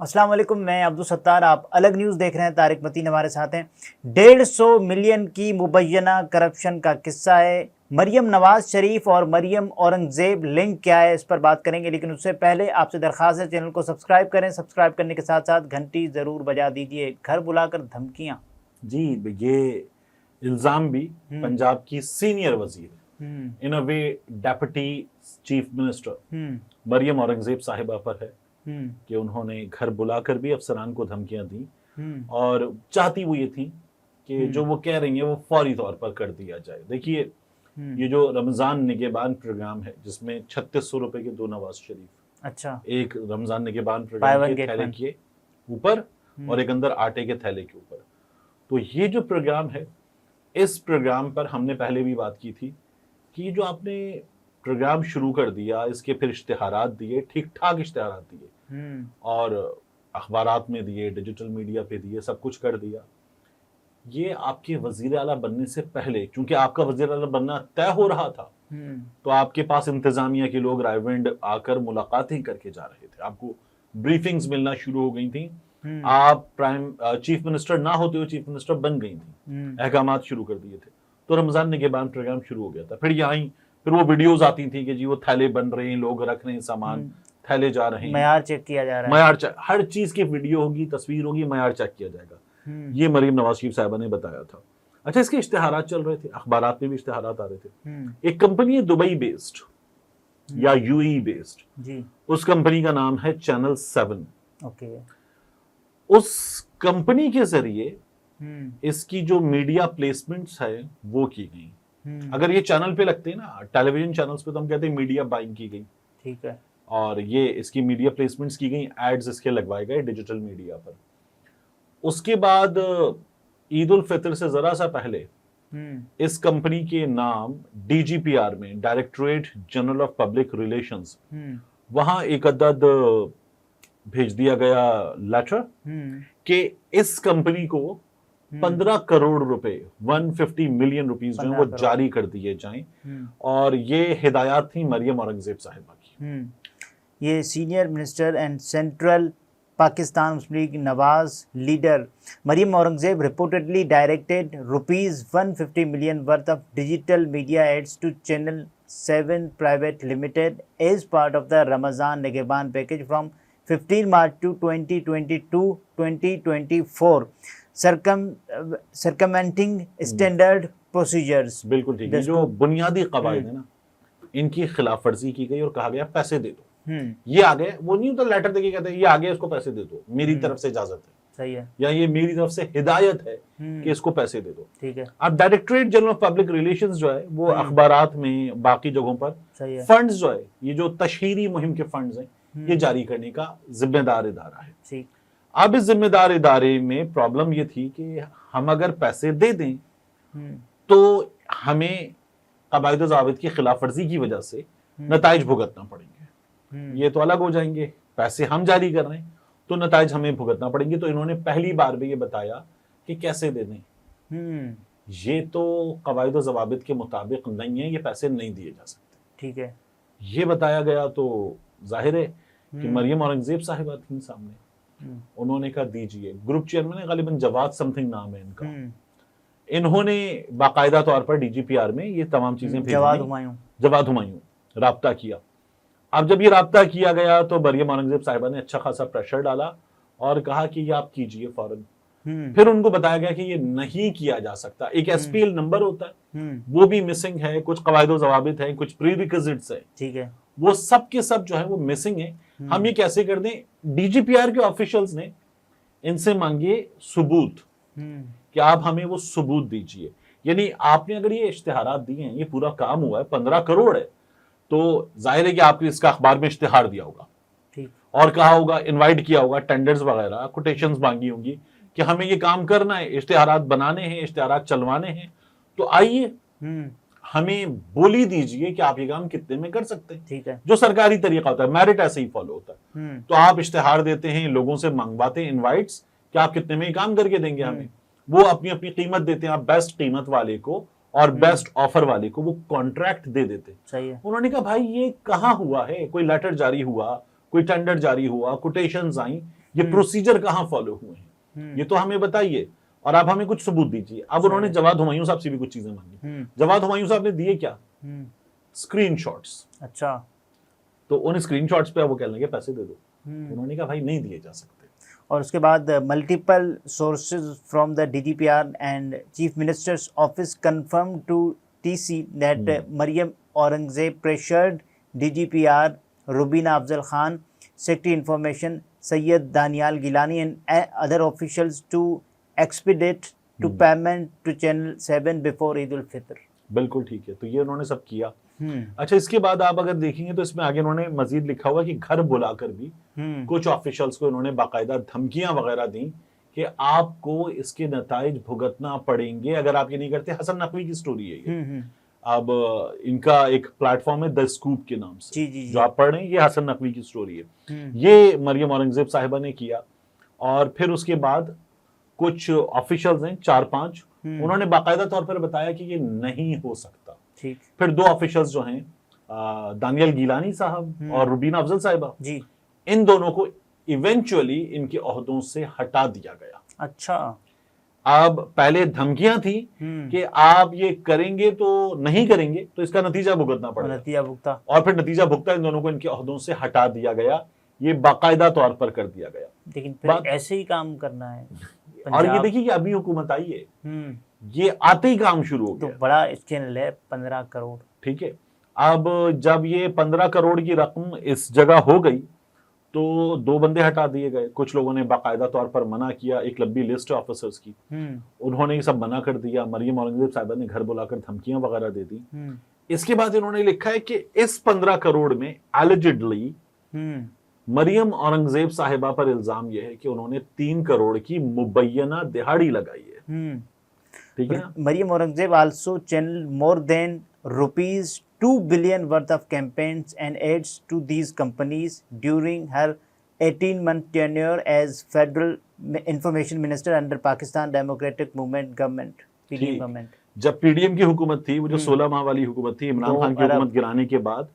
अस्सलाम वालेकुम, मैं अब्दुल सत्तार। आप अलग न्यूज़ देख रहे हैं। तारिक मतीन हमारे साथ हैं। 150 मिलियन की मुबैना करप्शन का किस्सा है। मरियम नवाज शरीफ और मरियम औरंगजेब लिंक क्या है, इस पर बात करेंगे, लेकिन उससे पहले आपसे दरख्वास्त है चैनल को सब्सक्राइब करें। सब्सक्राइब करने के साथ साथ घंटी ज़रूर बजा दीजिए। घर बुलाकर धमकियाँ। जी, ये इल्ज़ाम भी हम्म पंजाब की सीनियर वजीर हम्म इन अ वे डेप्यूटी चीफ मिनिस्टर हम्म मरियम औरंगजेब साहिबा पर है हम्म कि उन्होंने घर बुलाकर भी अफसरान को धमकियां दी हम्म और चाहती वो ये थी कि हम्म जो वो कह रही है वो फौरी तौर पर कर दिया जाए। देखिए, हम्म ये जो रमज़ान निगहबान प्रोग्राम है जिसमें 3600 रुपए के 2 नवाज शरीफ, अच्छा। एक रमज़ान निगहबान बाय प्रोग्राम वन के गेट थैले वन। के ऊपर और हम्म एक अंदर आटे के थैले के ऊपर, तो ये जो प्रोग्राम है, इस प्रोग्राम पर हमने पहले भी बात की थी कि ये जो आपने प्रोग्राम शुरू कर दिया, इसके फिर इश्तिहारात दिए, ठीक ठाक इश्तिहारात दिए हम्म और अखबारात में दिए, डिजिटल मीडिया पे दिए, सब कुछ कर दिया। ये आपके वजीर आला बनने से पहले, क्योंकि आपका वजीर आला बनना तय हो रहा था, हम्म तो आपके पास इंतजामिया के लोग रायविंड आकर मुलाकातें करके जा रहे थे, आपको ब्रीफिंग्स मिलना शुरू हो गई थी। हम्म आप प्राइम चीफ मिनिस्टर ना होते हुए चीफ मिनिस्टर बन गई थी, हम्म अहकामात शुरू कर दिए थे, तो रमजान निगहबान प्रोग्राम शुरू हो गया था। फिर यहाँ फिर वो वीडियोज आती थी कि जी वो थैले बन रहे हैं, लोग रख रहे हैं सामान, हम्म थैले जा रहे हैं, मयार चेक किया जा रहा है। मयार चेक, हर चीज की वीडियो होगी, तस्वीर होगी, मयार चेक किया जाएगा। हम्म ये मरीम नवाज शरीफ साहबा ने बताया था। अच्छा, इसके इश्तिहारात चल रहे थे, अखबारात में भी इश्तिहारात आ रहे थे। हम्म एक कंपनी है दुबई बेस्ड या यूई बेस्ड, जी। उस कंपनी का नाम है चैनल 7। ओके। उस कंपनी के जरिए हम्म इसकी जो मीडिया प्लेसमेंट्स है वो की गई। हम्म अगर ये चैनल पे लगते हैं ना, टेलीविजन चैनल्स पे, तो हम कहते हैं मीडिया बाइंग की गई, ठीक है। और ये इसकी मीडिया प्लेसमेंट्स की गई, एड्स इसके लगवाए गए डिजिटल मीडिया पर। उसके बाद ईद उल फितर से जरा सा पहले इस कंपनी के नाम डीजीपीआर में, directorate general of public relations, hmm वहां एक अदद भेज दिया गया लेटर हम्म कि इस कंपनी को 15 करोड़ रुपए, 150 मिलियन रुपीस जो है 15 वो करोड़। जारी कर दिए जाएं। हम्म और ये हिदायत थी मरियम औरंगजेब साहिबा की। ये senior minister and central Pakistan Muslim League Nawaz leader Maryam Aurangzeb reportedly directed ₹150 million worth of digital media ads to channel 7 private limited as part of the Ramzan Nigehban package from 15 March to 2022-2024 circumventing standard procedures. बिल्कुल ठीक है। जो बुनियादी कवायद है ना, इनकी खिलाफ वर्जी की गई और कहा गया पैसे दे दो। ये आ गए, वो नहीं होता लेटर देके कहते हैं ये आ गया, इसको पैसे दे दो, मेरी तरफ से इजाजत है, सही है, या ये मेरी तरफ से हिदायत है कि इसको पैसे दे दो। ठीक है। अब directorate general of public relations जो है वो अखबारात में, बाकी जगहों पर सही है। फंड्स जो है, ये जो तशहीरी मुहिम के फंड्स हैं, ये जारी करने का जिम्मेदार इदारा है। ठीक। अब इस जिम्मेदार इदारे में प्रॉब्लम ये थी कि हम अगर पैसे दे दें तो हमें कवायद ज़ाबित की खिलाफ वर्जी की वजह से नताइज भुगतना पड़ेंगे। ये तो अलग हो जाएंगे, पैसे हम जारी कर रहे हैं तो नताइज हमें भुगतना पड़ेंगे। तो इन्होंने पहली बार में ये बताया कि कैसे दे दें। ये तो कवायद ज़ाबित के मुताबिक नहीं है, ये पैसे नहीं दिए जा सकते, ठीक है। ये बताया गया तो जाहिर है कि मरियम औरंगजेब साहिबा थी सामने, उन्होंने कहा दीजिए। ग्रुप चेयरमैन है गालिबन, जवाद समथिंग नाम है इनका। इन्होंने बाकायदा तौर पर डीजीपीआर में ये तमाम चीजें भेजी, जवाद हुमायूं राब्ता किया। अब जब ये राब्ता किया गया तो मरियम औरंगजेब साहिबा ने अच्छा खासा प्रेशर डाला और कहा कि ये आप कीजिए फौरन। फिर उनको बताया गया कि ये नहीं किया जा सकता। एक एसपीएल नंबर होता है, वो भी मिसिंग है, कुछ कवायद ज़वाबित है, कुछ प्रीरिक्विजिट्स है, ठीक है, वो सब के सब जो है वो मिसिंग है। हम ये कैसे कर दें? डीजीपीआर के ऑफिशियल्स ने इनसे मांगिए सबूत कि आप हमें वो सबूत दीजिए। यानी आपने अगर ये इश्तिहारात दिए हैं, ये पूरा काम हुआ है, 15 करोड़ है, तो जाहिर है कि आपने इसका अखबार में इश्तिहार दिया होगा, ठीक, और कहा होगा, इनवाइट किया होगा, टेंडर्स वगैरह, कोटेशंस मांगी होंगी कि हमें ये काम करना है, इश्तिहारात बनाने हैं, इश्तिहारात चलवाने हैं, तो आइए हमें बोली दीजिए कि आप ये काम कितने में कर सकते हैं, ठीक है। जो सरकारी तरीका होता है, मेरिट ऐसे ही फॉलो होता है। तो आप इश्तिहार देते हैं, लोगों से मंगवाते हैं इनवाइट्स कि आप कितने में ये काम करके देंगे हमें, वो अपनी अपनी कीमत देते हैं। आप बेस्ट कीमत वाले को और बेस्ट ऑफर वाले को वो कॉन्ट्रैक्ट दे देते। सही है। उन्होंने कहा भाई ये कहाँ हुआ है? कोई लेटर जारी हुआ, कोई टेंडर जारी हुआ, कोटेशंस आई, ये प्रोसीजर कहाँ फॉलो हुए हैं, ये तो हमें बताइए और आप हमें कुछ सबूत दीजिए। अब उन्होंने जवाद हुमायूं साहब से भी कुछ चीजें मांगी। जवाद हुमायूं साहब ने दिए क्या, स्क्रीनशॉट्स। अच्छा, तो उन स्क्रीनशॉट्स पे वो कहने लगे पैसे दे दो, उन्होंने कहा भाई नहीं दिए जा सकते। और उसके बाद multiple sources from the DGPR and chief minister's office confirm to TC that Maryam Aurangzeb pressured DGPR Rubina Afzal Khan, secretary information Syed Daniyal Gilani and other officials to expedite to payment to channel 7 before Eid ul Fitr. बिल्कुल ठीक है, तो ये उन्होंने सब किया। अच्छा, इसके बाद आप अगर देखेंगे तो इसमें आगे उन्होंने मजीद लिखा हुआ कि घर बुलाकर भी कुछ ऑफिशियल्स को उन्होंने बाकायदा धमकियां वगैरह दी कि आपको इसके नताइज भुगतना पड़ेंगे अगर आप ये नहीं करते। हसन नकवी की स्टोरी है ये। अब इनका एक प्लेटफॉर्म है द स्कूप के नाम से, जो आप पढ़ रहे हैं, ये हसन नकवी की स्टोरी है। ये मरियम औरंगजेब साहिबा ने किया और फिर उसके बाद कुछ ऑफिशियल्स हैं 4-5, उन्होंने बाकायदा तौर पर बताया कि ये नहीं हो सकता। ठीक। फिर 2 ऑफिशियल्स जो हैं दानियल गिलानी साहब और रुबीना अफजल साहिबा जी, इन दोनों को इवेंचुअली इनके ओहदों से हटा दिया गया। अच्छा, अब पहले धमकियां थी कि आप ये करेंगे तो नहीं करेंगे तो इसका नतीजा भुगतना पड़ेगा, नतीजा भुगता, और फिर नतीजा भुगता इन दोनों को इनके ओहदों से हटा दिया गया। ये बाकायदा तौर पर कर दिया गया। लेकिन फिर ऐसे ही काम करना है। और ये देखिए कि अभी हुकूमत आई है, ये आते ही काम शुरू हो गया। तो बड़ा चैनल है, 15 करोड़। ठीक है, अब जब ये 15 करोड़ की रकम इस जगह हो गई तो 2 बंदे हटा दिए गए। कुछ लोगों ने बाकायदा तौर पर मना किया, एक लंबी लिस्ट है ऑफिसर्स की, उन्होंने ये सब मना कर दिया। मरियम औरंगजेब साहिबा ने घर बुलाकर धमकियां वगैरह दे दी। इसके बाद इन्होंने लिखा है कि इस 15 करोड़ में एलिजिडली मरियम औरंगजेब साहिबा पर इल्जाम यह है कि उन्होंने 3 करोड़ की मुबैयना दिहाड़ी लगाई है। ठीक है, Maryam Aurangzeb also channel more than ₹2 billion worth of campaigns and ads to these companies during her 18-month tenure as federal information minister under Pakistan Democratic Movement government, PDM government। जब पीडीएम की हुकूमत थी, वो जो 16 माह वाली हुकूमत थी इमरान खान की हुकूमत गिराने के बाद,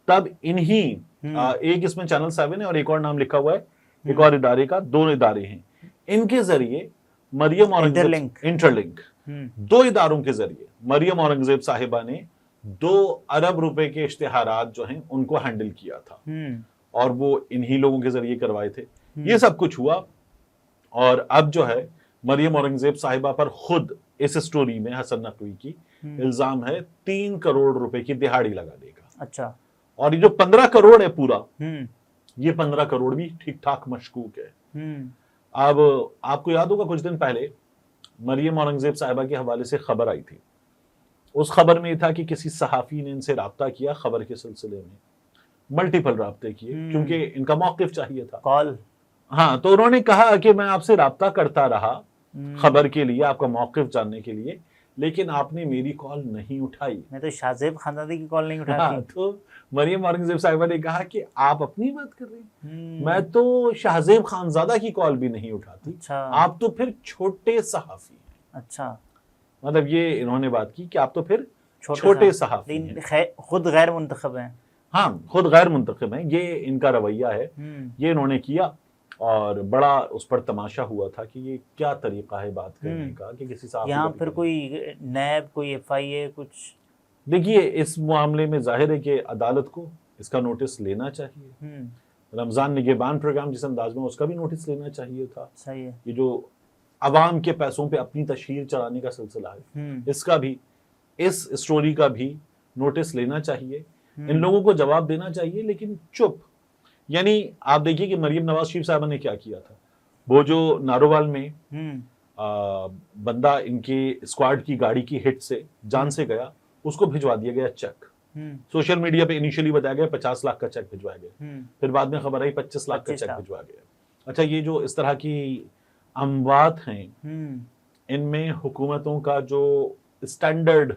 तब इन्हीं एक इसमें चैनल 7 है और एक और नाम लिखा हुआ है, एक और इदारे का, 2 इदारे हैं, इनके जरिए मरियम औरंगजेब इंटरलिंक 2 इदारों के जरिए मरियम औरंगजेब साहिबा ने 2 अरब रुपए के इश्तिहारात जो हैं उनको हैंडल किया था और वो इन्हीं लोगों के जरिए करवाए थे। ये सब कुछ हुआ और अब जो है मरियम औरंगजेब साहिबा पर खुद इस स्टोरी में हसन नकवी की इल्जाम है 3 करोड़ रुपए की दिहाड़ी लगाने का। अच्छा, और ये जो 15 करोड़ है पूरा, ये 15 करोड़ भी ठीक ठाक मशकूक है। अब आपको याद होगा कुछ दिन पहले मरियम औरंगजेब साहिबा के हवाले से खबर आई थी। उस खबर में था कि किसी सहाफी ने इनसे राब्ता किया खबर के सिलसिले में, मल्टीपल राब्ते किए क्योंकि इनका मौकिफ चाहिए था, कॉल। हाँ, तो उन्होंने कहा कि मैं आपसे राब्ता करता रहा खबर के लिए, आपका मौकिफ जानने के लिए, लेकिन आपने मेरी कॉल नहीं उठाई। मैं तो शाहजेब खानजादी की कॉल नहीं उठाती। हाँ, तो मरियम औरंगजेब साहिबा ने कहा कि आप अपनी बात कर रहे हैं, मैं तो शाहजेब खानजादा की कॉल भी नहीं उठाती। अच्छा। आप तो फिर छोटे सहाफी हैं। अच्छा, मतलब ये इन्होंने बात की कि आप तो फिर छोटे सहाफी हैं, खुद गैर मुंतखब हैं। हाँ, खुद गैर मुंतखब हैं, ये इनका रवैया है। ये इन्होंने किया और बड़ा उस पर तमाशा हुआ था कि ये क्या तरीका है बात करने का कि किसी साहब यहाँ फिर कोई नैब, कोई एफआईए कुछ। देखिए, इस मामले में जाहिर है कि अदालत को इसका नोटिस लेना चाहिए। रमजान निगहबान प्रोग्राम जिस अंदाज में, उसका भी नोटिस लेना चाहिए था। सही है। ये जो अवाम के पैसों पे अपनी तशहीर चलाने का सिलसिला है, इसका भी, इस स्टोरी का भी नोटिस लेना चाहिए। इन लोगों को जवाब देना चाहिए, लेकिन चुप। यानी आप देखिए कि मरियम नवाज शरीफ साहबा ने क्या किया था। वो जो नारोवाल में बंदा इनके स्क्वाड की गाड़ी की हिट से जान से गया, उसको भिजवा दिया गया चेक। सोशल मीडिया पे इनिशियली बताया गया 50 लाख का चेक भिजवाया गया, फिर बाद में खबर आई 25 लाख का चेक भिजवाया गया। अच्छा, ये जो इस तरह की अमवात हैं, इनमें हुकूमतों का जो स्टैंडर्ड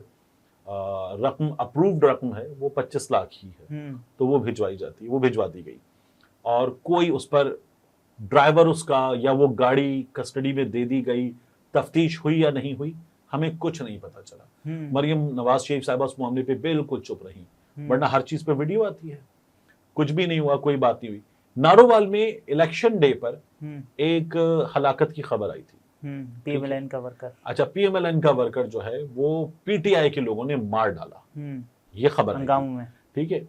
रकम, अप्रूव्ड रकम है, वो 25 लाख ही है, तो वो भिजवाई जाती है, वो भिजवा दी गई। और कोई उस पर ड्राइवर उसका या वो गाड़ी कस्टडी में दे दी गई, तफ्तीश हुई या नहीं हुई, हमें कुछ नहीं पता चला। मरियम नवाज शरीफ साहिबा उस मामले पे बिल्कुल चुप रही, वरना हर चीज पे वीडियो आती है। कुछ भी नहीं हुआ, कोई बात नहीं हुई। नारोवाल में इलेक्शन डे पर हम्म, एक हलाकत की खबर आई थी। पीएमएलएन का वर्कर। अच्छा, पीएमएलएन का वर्कर जो है वो पीटीआई के लोगों ने मार डाला, ये खबर आई गांव थी। में। ठीक है,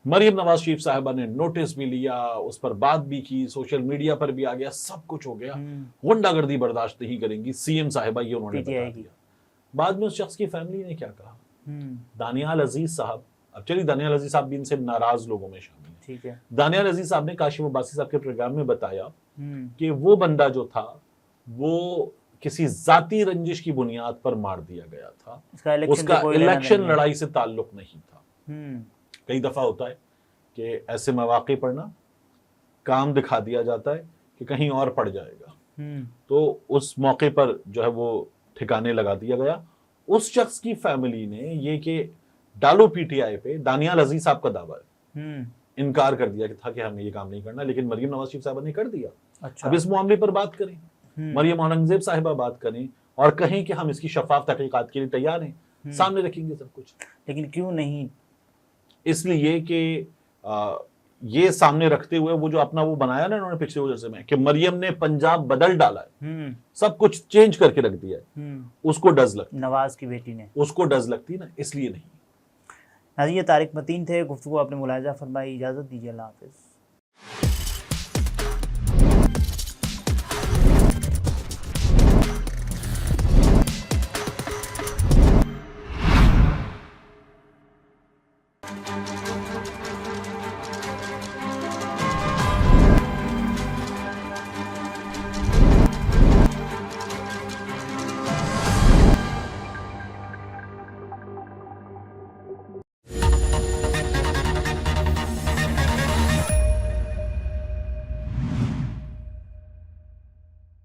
मरियम नवाज शरीफ साहिबा ने नोटिस भी लिया, उस पर बात भी की, सोशल मीडिया पर भी आ गया, सब कुछ हो गया। गुंडागर्दी बर्दाश्त नहीं करेंगी सीएम साहिबा, ये उन्होंने बता PTI की। दिया। बाद में उस शख्स की फैमिली ने क्या कहा, दानियाल अजीज साहब, अब चलिए दानियाल अजीज साहब भी इनसे नाराज लोगों में शामिल है। ठीक है। दानियाल अजीज साहब ने काशिफ अब्बासी साहब के प्रोग्राम में बताया कि वो बंदा जो था वो किसी जाती रंजिश की बुनियाद पर मार दिया गया था, उसका इलेक्शन लड़ाई से ताल्लुक नहीं था। कई दफा होता है कि ऐसे मौके पर ना काम दिखा दिया जाता है कि कहीं और पड़ जाएगा, तो उस मौके पर जो है वो ठिकाने लगा दिया गया। उस शख्स की फैमिली ने ये कि डालो पीटीआई पे, दानियाल अजीज साहब का दावा है, इनकार कर दिया कि था कि हमें ये काम नहीं करना, लेकिन मरियम नवाज शरीफ साहबा ने कर दिया। अच्छा। अब इस मामले पर बात करें, मरियम औरंगजेब साहिबा बात करें और कहें कि हम इसकी शफाफ तहकीकात के लिए तैयार हैं, सामने रखेंगे सब कुछ। लेकिन क्यों नहीं? इसलिए कि ये सामने रखते हुए वो जो अपना वो बनाया ना इन्होंने पिछले वजह में कि मरियम ने पंजाब बदल डाला है, सब कुछ चेंज करके रख दिया है, उसको डज लगती, नवाज की बेटी ने उसको डज लगती ना, इसलिए नहीं। नाज़रीन, ये तारिक मतीन थे, गुफ्तगू आपने मुलाहिजा फरमाई। इजाज़त दीजिए, अल्लाह हाफ़िज़।